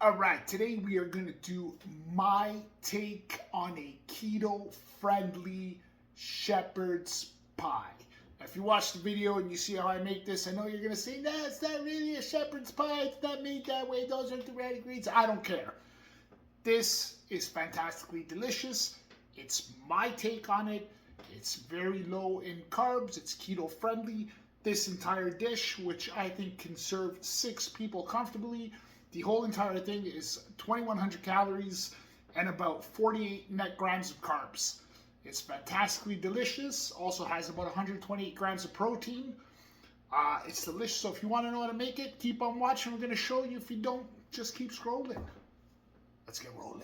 All right, today we are going to do my take on a keto-friendly shepherd's pie. Now, if you watch the video and you see how I make this, I know you're going to say, no, it's not really a shepherd's pie. It's not made that way. Those aren't the right ingredients. I don't care. This is fantastically delicious. It's my take on it. It's very low in carbs. It's keto-friendly. This entire dish, which I think can serve 6 people comfortably, the whole entire thing is 2,100 calories and about 48 net grams of carbs. It's fantastically delicious. Also has about 128 grams of protein. It's delicious. So if you want to know how to make it, keep on watching. We're going to show you. If you don't, just keep scrolling. Let's get rolling.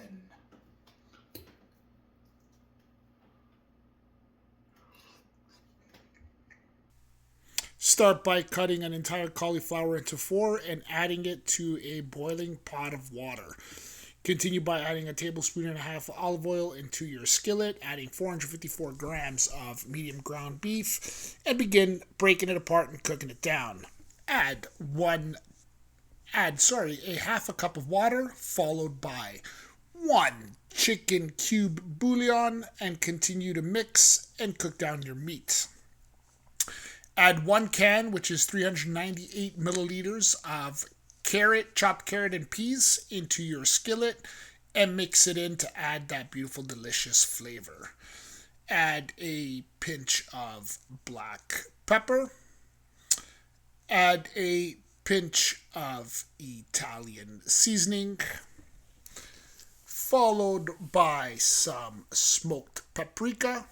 Start by cutting an entire cauliflower into 4 and adding it to a boiling pot of water. Continue by adding a tablespoon and a half of olive oil into your skillet, adding 454 grams of medium ground beef, and begin breaking it apart and cooking it down. Add a half a cup of water, followed by 1 chicken cube bouillon, and continue to mix and cook down your meat. Add 1 can, which is 398 milliliters of chopped carrot and peas into your skillet, and mix it in to add that beautiful, delicious flavor. Add a pinch of black pepper. Add a pinch of Italian seasoning, followed by some smoked paprika,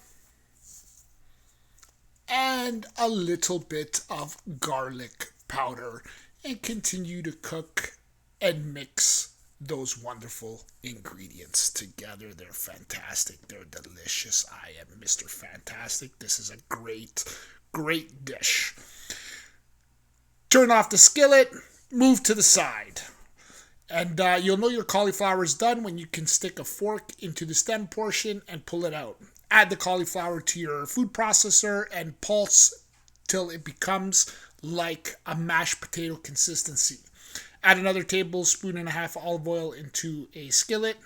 and a little bit of garlic powder, and continue to cook and mix those wonderful ingredients together. They're fantastic. They're delicious. I am Mr. Fantastic. This is a great, great dish. Turn off the skillet, move to the side. And you'll know your cauliflower is done when you can stick a fork into the stem portion and pull it out. Add the cauliflower to your food processor and pulse till it becomes like a mashed potato consistency. Add another tablespoon and a half of olive oil into a skillet.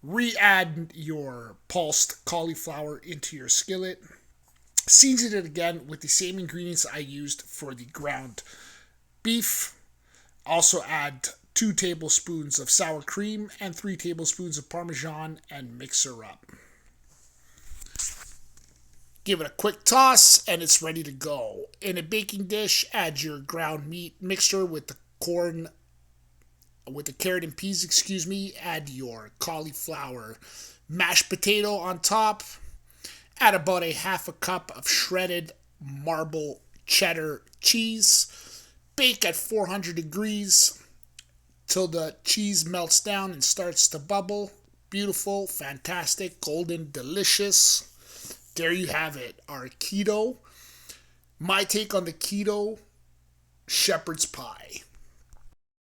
Re-add your pulsed cauliflower into your skillet. Season it again with the same ingredients I used for the ground beef. Also add 2 tablespoons of sour cream and 3 tablespoons of Parmesan and mix her up. Give it a quick toss and it's ready to go. In a baking dish, add your ground meat mixture with the carrot and peas, Add your cauliflower mashed potato on top. Add about a half a cup of shredded marble cheddar cheese. Bake at 400 degrees till the cheese melts down and starts to bubble. Beautiful, fantastic, golden, delicious. There you have it, our keto. My take on the keto shepherd's pie.